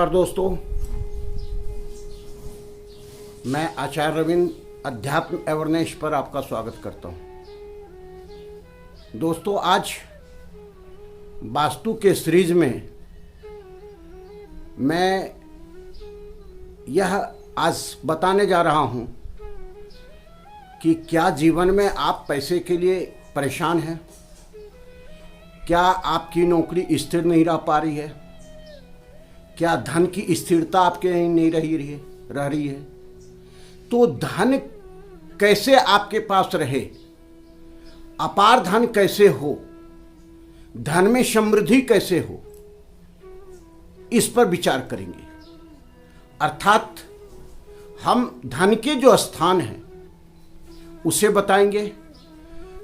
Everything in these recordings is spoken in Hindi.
नमस्कार दोस्तों, मैं आचार्य रविंद्र अध्यात्म अवेयरनेस पर आपका स्वागत करता हूं। दोस्तों, आज वास्तु के सीरीज में मैं यह आज बताने जा रहा हूं कि क्या जीवन में आप पैसे के लिए परेशान हैं? क्या आपकी नौकरी स्थिर नहीं रह पा रही है? क्या धन की स्थिरता आपके नहीं रह रही है? तो धन कैसे आपके पास रहे, अपार धन कैसे हो, धन में समृद्धि कैसे हो, इस पर विचार करेंगे। अर्थात हम धन के जो स्थान हैं उसे बताएंगे।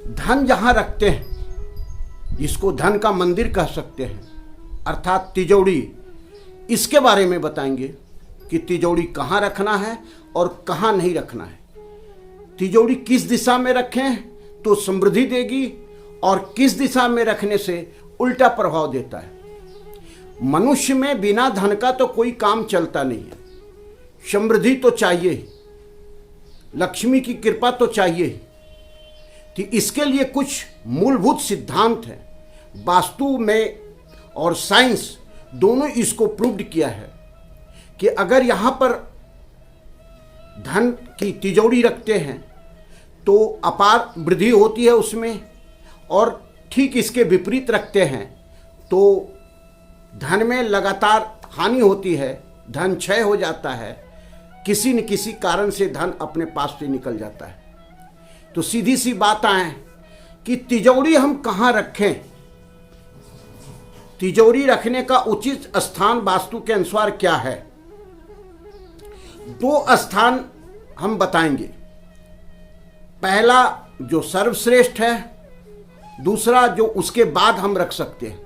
धन जहां रखते हैं, इसको धन का मंदिर कह सकते हैं, अर्थात तिजोरी, इसके बारे में बताएंगे कि तिजोरी कहाँ रखना है और कहाँ नहीं रखना है। तिजोरी किस दिशा में रखें तो समृद्धि देगी और किस दिशा में रखने से उल्टा प्रभाव देता है। मनुष्य में बिना धन का तो कोई काम चलता नहीं है। समृद्धि तो चाहिए, लक्ष्मी की कृपा तो चाहिए। तो इसके लिए कुछ मूलभूत सिद्धांत हैं। वास्तु में और साइंस दोनों इसको प्रूव्ड किया है कि अगर यहाँ पर धन की तिजोरी रखते हैं तो अपार वृद्धि होती है उसमें, और ठीक इसके विपरीत रखते हैं तो धन में लगातार हानि होती है, धन क्षय हो जाता है, किसी न किसी कारण से धन अपने पास से निकल जाता है। तो सीधी सी बात आए कि तिजोरी हम कहाँ रखें। तिजोरी रखने का उचित स्थान वास्तु के अनुसार क्या है? दो स्थान हम बताएंगे। पहला जो सर्वश्रेष्ठ है, दूसरा जो उसके बाद हम रख सकते हैं,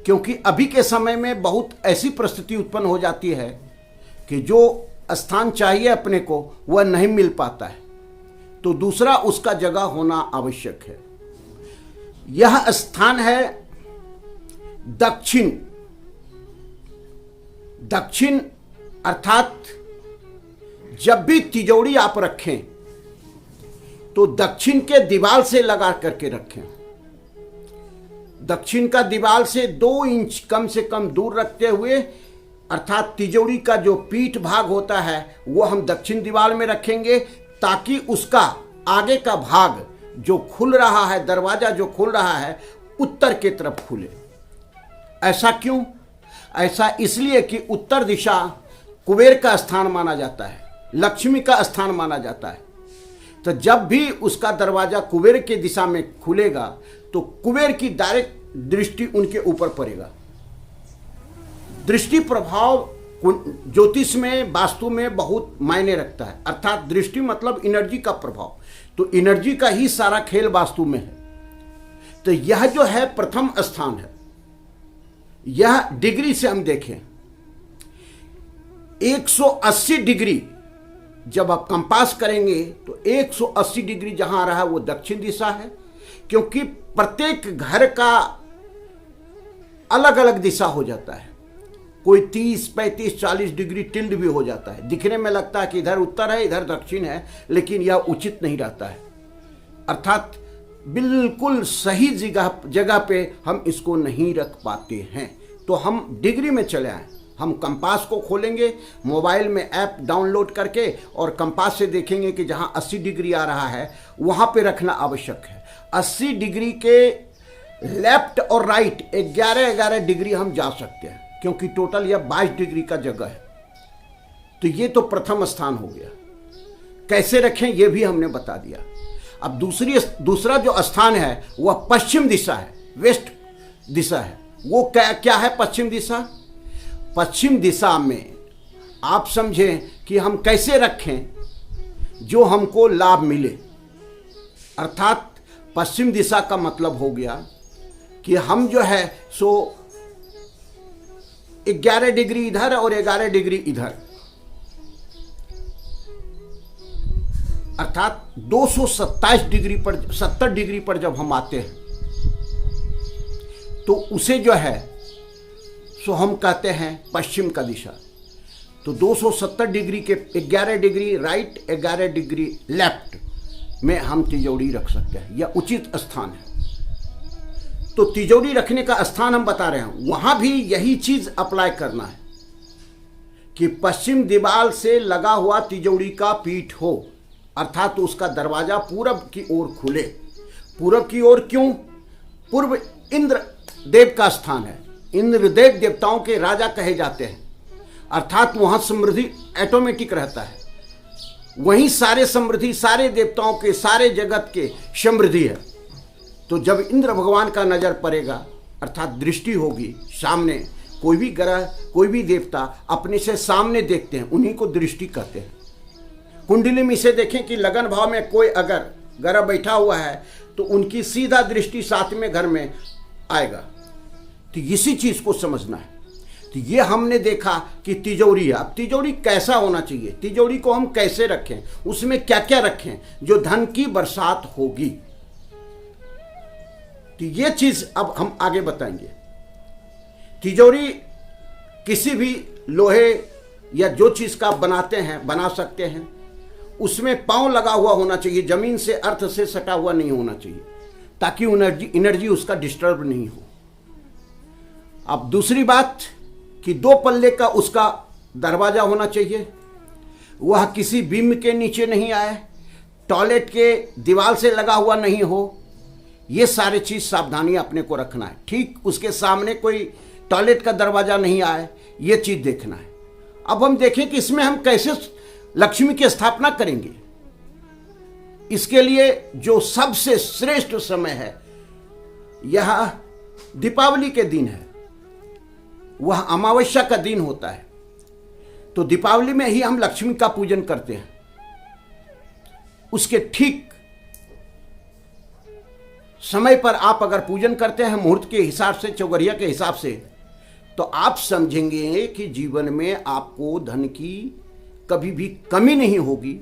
क्योंकि अभी के समय में बहुत ऐसी परिस्थिति उत्पन्न हो जाती है कि जो स्थान चाहिए अपने को वह नहीं मिल पाता है, तो दूसरा उसका जगह होना आवश्यक है। यह स्थान है दक्षिण। दक्षिण अर्थात जब भी तिजोरी आप रखें तो दक्षिण के दीवार से लगा करके रखें। दक्षिण का दीवार से 2 इंच कम से कम दूर रखते हुए, अर्थात तिजोरी का जो पीठ भाग होता है वो हम दक्षिण दीवार में रखेंगे, ताकि उसका आगे का भाग जो खुल रहा है, दरवाजा जो खुल रहा है, उत्तर की तरफ खुले। ऐसा क्यों? ऐसा इसलिए कि उत्तर दिशा कुबेर का स्थान माना जाता है, लक्ष्मी का स्थान माना जाता है। तो जब भी उसका दरवाजा कुबेर की दिशा में खुलेगा तो कुबेर की डायरेक्ट दृष्टि उनके ऊपर पड़ेगा। दृष्टि प्रभाव ज्योतिष में, वास्तु में बहुत मायने रखता है। अर्थात दृष्टि मतलब एनर्जी का प्रभाव, तो एनर्जी का ही सारा खेल वास्तु में है। तो यह जो है प्रथम स्थान है। यह डिग्री से हम देखें 180 डिग्री जब आप कंपास करेंगे तो 180 डिग्री जहां आ रहा है वो दक्षिण दिशा है, क्योंकि प्रत्येक घर का अलग अलग दिशा हो जाता है। कोई 30, 35, 40 डिग्री टिल्ड भी हो जाता है। दिखने में लगता है कि इधर उत्तर है, इधर दक्षिण है, लेकिन यह उचित नहीं रहता है। अर्थात बिल्कुल सही जगह पे हम इसको नहीं रख पाते हैं। तो हम डिग्री में चले आए। हम कंपास को खोलेंगे, मोबाइल में ऐप डाउनलोड करके, और कंपास से देखेंगे कि जहां 80 डिग्री आ रहा है वहां पे रखना आवश्यक है। 80 डिग्री के लेफ्ट और राइट 11-11 डिग्री हम जा सकते हैं, क्योंकि टोटल यह 22 डिग्री का जगह है। तो ये तो प्रथम स्थान हो गया। कैसे रखें ये भी हमने बता दिया। अब दूसरा जो स्थान है वह पश्चिम दिशा है, वेस्ट दिशा है। वो क्या है पश्चिम दिशा? पश्चिम दिशा में आप समझें कि हम कैसे रखें जो हमको लाभ मिले। अर्थात पश्चिम दिशा का मतलब हो गया कि हम जो है सो 11 डिग्री इधर और 11 डिग्री इधर, अर्थात 227 डिग्री पर 70 डिग्री पर जब हम आते हैं तो उसे जो है सो हम कहते हैं पश्चिम का दिशा। तो 270 डिग्री के 11 डिग्री राइट 11 डिग्री लेफ्ट में हम तिजोरी रख सकते हैं, यह उचित स्थान है। तो तिजोरी रखने का स्थान हम बता रहे हैं, वहां भी यही चीज अप्लाई करना है कि पश्चिम दीवार से लगा हुआ तिजोरी का पीठ हो, अर्थात तो उसका दरवाजा पूरब की ओर खुले। पूरब की ओर क्यों? पूर्व इंद्र देव का स्थान है, इंद्रदेव देवताओं के राजा कहे जाते हैं, अर्थात वहां समृद्धि ऑटोमेटिक रहता है। वहीं सारे समृद्धि, सारे देवताओं के, सारे जगत के समृद्धि है। तो जब इंद्र भगवान का नजर पड़ेगा, अर्थात दृष्टि होगी सामने, कोई भी ग्रह, कोई भी देवता अपने से सामने देखते हैं, उन्हीं को दृष्टि कहते हैं। कुंडली में से देखें कि लगन भाव में कोई अगर ग्रह बैठा हुआ है तो उनकी सीधा दृष्टि सातवें घर में आएगा। तो इसी चीज को समझना है। तो ये हमने देखा कि तिजोरी है। अब तिजोरी कैसा होना चाहिए, तिजोरी को हम कैसे रखें, उसमें क्या क्या रखें जो धन की बरसात होगी। तो ये चीज अब हम आगे बताएंगे। तिजोरी किसी भी लोहे या जो चीज का बनाते हैं, बना सकते हैं, उसमें पांव लगा हुआ होना चाहिए, जमीन से अर्थ से सटा हुआ नहीं होना चाहिए, ताकि एनर्जी उसका डिस्टर्ब नहीं हो। अब दूसरी बात कि 2 पल्ले का उसका दरवाजा होना चाहिए, वह किसी बीम के नीचे नहीं आए, टॉयलेट के दीवार से लगा हुआ नहीं हो। ये सारे चीज सावधानी अपने को रखना है। ठीक उसके सामने कोई टॉयलेट का दरवाजा नहीं आए, ये चीज देखना है। अब हम देखें कि इसमें हम कैसे लक्ष्मी की स्थापना करेंगे। इसके लिए जो सबसे श्रेष्ठ समय है, यह दीपावली के दिन है, वह अमावस्या का दिन होता है। तो दीपावली में ही हम लक्ष्मी का पूजन करते हैं। उसके ठीक समय पर आप अगर पूजन करते हैं मुहूर्त के हिसाब से, चौगरिया के हिसाब से, तो आप समझेंगे कि जीवन में आपको धन की कभी भी कमी नहीं होगी,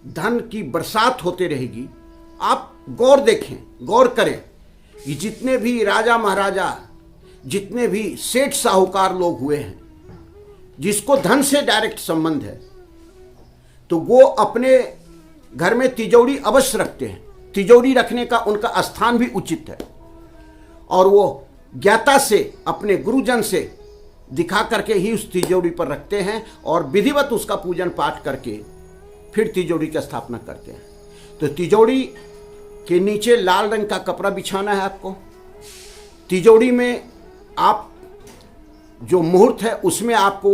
धन की बरसात होते रहेगी। आप गौर देखें, गौर करें कि जितने भी राजा महाराजा, जितने भी सेठ साहूकार लोग हुए हैं, जिसको धन से डायरेक्ट संबंध है, तो वो अपने घर में तिजोरी अवश्य रखते हैं। तिजोरी रखने का उनका स्थान भी उचित है, और वो ज्ञाता से, अपने गुरुजन से दिखा करके ही उस तिजोरी पर रखते हैं, और विधिवत उसका पूजन पाठ करके फिर तिजोरी की स्थापना करते हैं। तो तिजोरी के नीचे लाल रंग का कपड़ा बिछाना है आपको। तिजोरी में आप जो मुहूर्त है उसमें आपको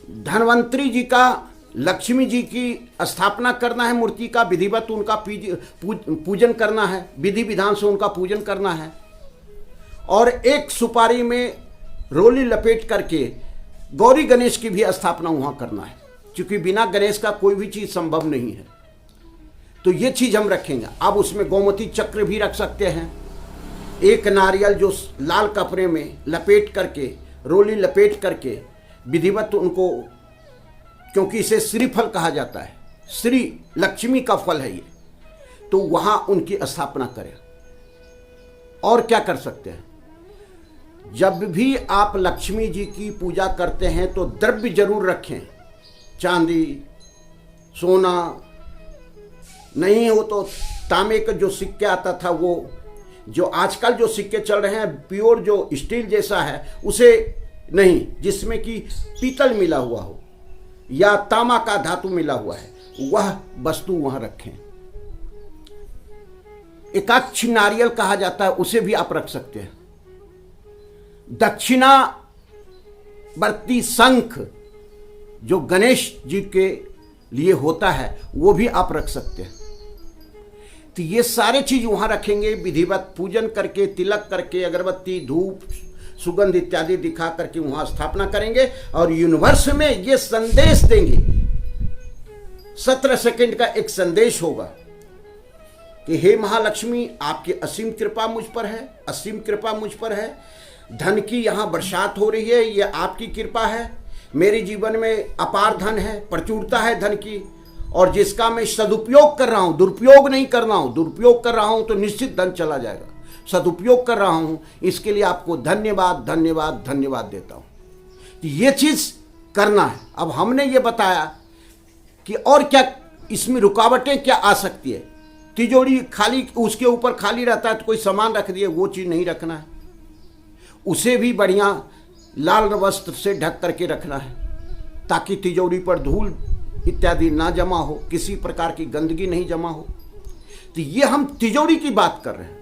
धनवंतरी जी का, लक्ष्मी जी की स्थापना करना है, मूर्ति का विधिवत उनका पूजन करना है, विधि विधान से उनका पूजन करना है। और एक सुपारी में रोली लपेट करके गौरी गणेश की भी स्थापना वहां करना है, क्योंकि बिना गणेश का कोई भी चीज संभव नहीं है। तो ये चीज हम रखेंगे। अब उसमें गोमती चक्र भी रख सकते हैं, एक नारियल जो लाल कपड़े में लपेट करके, रोली लपेट करके विधिवत उनको, क्योंकि इसे श्रीफल कहा जाता है, श्री लक्ष्मी का फल है ये, तो वहां उनकी स्थापना करें। और क्या कर सकते हैं, जब भी आप लक्ष्मी जी की पूजा करते हैं तो द्रव्य जरूर रखें, चांदी, सोना, नहीं हो तो तांबे का जो सिक्के आता था, वो जो आजकल जो सिक्के चल रहे हैं प्योर जो स्टील जैसा है, उसे नहीं, जिसमें कि पीतल मिला हुआ हो या तांबा का धातु मिला हुआ है, वह वस्तु वहां रखें। एकाक्ष नारियल कहा जाता है, उसे भी आप रख सकते हैं। दक्षिणा वर्ती शंख जो गणेश जी के लिए होता है, वो भी आप रख सकते हैं। तो ये सारे चीज वहां रखेंगे, विधिवत पूजन करके, तिलक करके, अगरबत्ती, धूप, सुगंध इत्यादि दिखा करके वहां स्थापना करेंगे, और यूनिवर्स में ये संदेश देंगे। 17 सेकंड का एक संदेश होगा कि हे महालक्ष्मी, आपकी असीम कृपा मुझ पर है, असीम कृपा मुझ पर है, धन की यहाँ बरसात हो रही है, ये आपकी कृपा है, मेरे जीवन में अपार धन है, प्रचुरता है धन की, और जिसका मैं सदुपयोग कर रहा हूं, दुरुपयोग नहीं कर रहा हूं, दुरुपयोग कर रहा हूं तो निश्चित धन चला जाएगा। सदुपयोग कर रहा हूं, इसके लिए आपको धन्यवाद धन्यवाद धन्यवाद देता हूं। ये चीज करना है। अब हमने ये बताया कि और क्या इसमें रुकावटें क्या आ सकती है। तिजोरी खाली, उसके ऊपर खाली रहता है तो कोई सामान रख दिए, वो चीज नहीं रखना है। उसे भी बढ़िया लाल वस्त्र से ढक करके रखना है ताकि तिजोरी पर धूल इत्यादि ना जमा हो, किसी प्रकार की गंदगी नहीं जमा हो। तो ये हम तिजोरी की बात कर रहे हैं।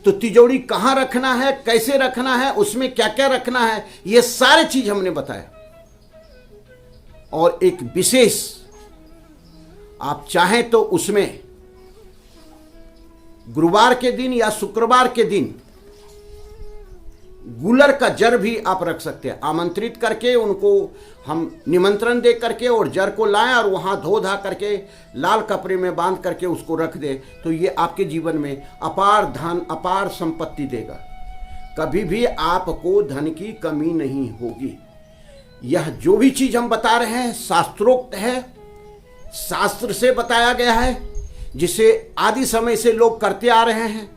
तो तिजोरी कहां रखना है, कैसे रखना है, उसमें क्या क्या रखना है, ये सारे चीज हमने बताया। और एक विशेष, आप चाहें तो उसमें गुरुवार के दिन या शुक्रवार के दिन गुलर का जर भी आप रख सकते हैं। आमंत्रित करके उनको हम निमंत्रण दे करके और जर को लाएं और वहां धो धा करके लाल कपड़े में बांध करके उसको रख दे, तो ये आपके जीवन में अपार धन, अपार संपत्ति देगा। कभी भी आपको धन की कमी नहीं होगी। यह जो भी चीज हम बता रहे हैं शास्त्रोक्त है, शास्त्र से बताया गया है, जिसे आदि समय से लोग करते आ रहे हैं।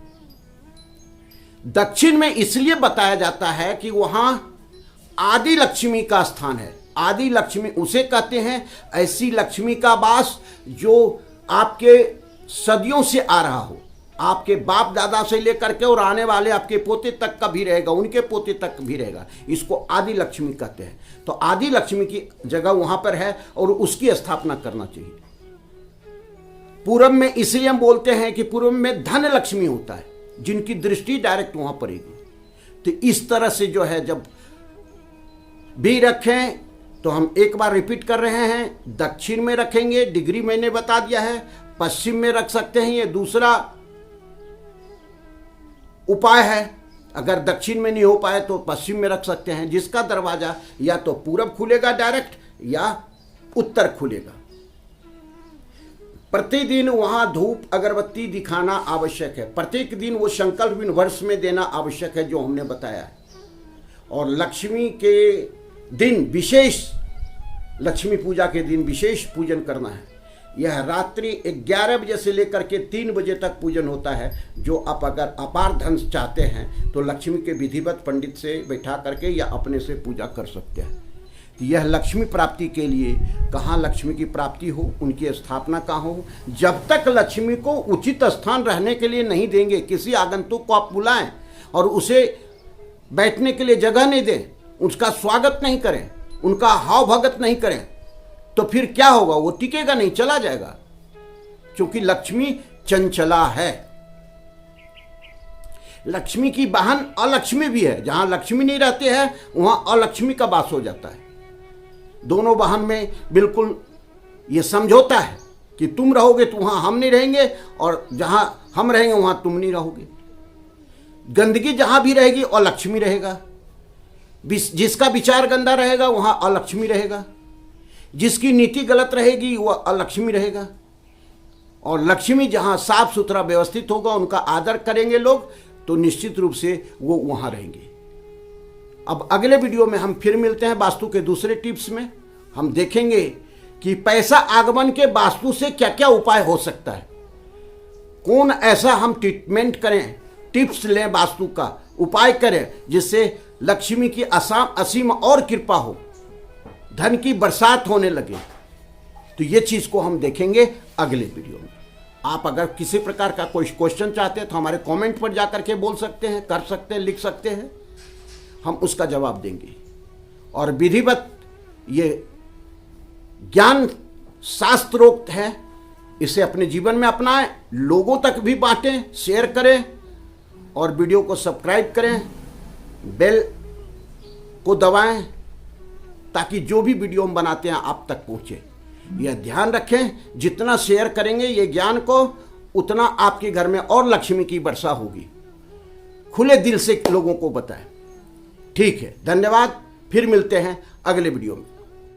दक्षिण में इसलिए बताया जाता है कि वहां आदि लक्ष्मी का स्थान है। आदि लक्ष्मी उसे कहते हैं, ऐसी लक्ष्मी का वास जो आपके सदियों से आ रहा हो, आपके बाप दादा से लेकर के और आने वाले आपके पोते तक का भी रहेगा, उनके पोते तक भी रहेगा। इसको आदि लक्ष्मी कहते हैं। तो आदि लक्ष्मी की जगह वहां पर है और उसकी स्थापना करना चाहिए। पूरब में इसलिए हम बोलते हैं कि पूरब में धन लक्ष्मी होता है, जिनकी दृष्टि डायरेक्ट वहां पड़ेगी। तो इस तरह से जो है जब भी रखें, तो हम एक बार रिपीट कर रहे हैं, दक्षिण में रखेंगे, डिग्री मैंने बता दिया है। पश्चिम में रख सकते हैं, ये दूसरा उपाय है। अगर दक्षिण में नहीं हो पाए तो पश्चिम में रख सकते हैं, जिसका दरवाजा या तो पूरब खुलेगा डायरेक्ट या उत्तर खुलेगा। प्रतिदिन वहां धूप अगरबत्ती दिखाना आवश्यक है। प्रत्येक दिन वो संकल्प वर्ष में देना आवश्यक है, जो हमने बताया है। और लक्ष्मी के दिन विशेष, लक्ष्मी पूजा के दिन विशेष पूजन करना है। यह रात्रि 11 बजे से लेकर के 3 बजे तक पूजन होता है। जो आप अगर अपार धन चाहते हैं तो लक्ष्मी के विधिवत पंडित से बैठा करके या अपने से पूजा कर सकते हैं। यह लक्ष्मी प्राप्ति के लिए, कहाँ लक्ष्मी की प्राप्ति हो, उनकी स्थापना कहाँ हो। जब तक लक्ष्मी को उचित स्थान रहने के लिए नहीं देंगे, किसी आगंतुक को आप बुलाएं और उसे बैठने के लिए जगह नहीं दें, उसका स्वागत नहीं करें, उनका हाव भगत नहीं करें, तो फिर क्या होगा, वो टिकेगा नहीं, चला जाएगा। क्योंकि लक्ष्मी चंचला है। लक्ष्मी की बहन अलक्ष्मी भी है। जहां लक्ष्मी नहीं रहते हैं वहां अलक्ष्मी का वास हो जाता है। दोनों बहन में बिल्कुल ये समझौता है कि तुम रहोगे तो वहां हम नहीं रहेंगे, और जहां हम रहेंगे वहां तुम नहीं रहोगे। गंदगी जहां भी रहेगी अलक्ष्मी रहेगा। जिसका विचार गंदा रहेगा वहां अलक्ष्मी रहेगा। जिसकी नीति गलत रहेगी वह अलक्ष्मी रहेगा। और लक्ष्मी जहां साफ सुथरा व्यवस्थित होगा, उनका आदर करेंगे लोग, तो निश्चित रूप से वो वहां रहेंगे। अब अगले वीडियो में हम फिर मिलते हैं वास्तु के दूसरे टिप्स में। हम देखेंगे कि पैसा आगमन के वास्तु से क्या क्या उपाय हो सकता है, कौन ऐसा हम ट्रीटमेंट करें, टिप्स लें, वास्तु का उपाय करें, जिससे लक्ष्मी की असीम और कृपा हो, धन की बरसात होने लगे। तो ये चीज को हम देखेंगे अगले वीडियो में। आप अगर किसी प्रकार का कोई क्वेश्चन चाहते हैं तो हमारे कमेंट पर जाकर के बोल सकते हैं, कर सकते हैं, लिख सकते हैं, हम उसका जवाब देंगे। और विधिवत ये ज्ञान शास्त्रोक्त है, इसे अपने जीवन में अपनाएं, लोगों तक भी बांटें, शेयर करें और वीडियो को सब्सक्राइब करें, बेल को दबाएं ताकि जो भी वीडियो हम बनाते हैं आप तक पहुंचे। यह ध्यान रखें, जितना शेयर करेंगे ये ज्ञान को, उतना आपके घर में और लक्ष्मी की वर्षा होगी। खुले दिल से लोगों को बताएं। ठीक है, धन्यवाद। फिर मिलते हैं अगले वीडियो में।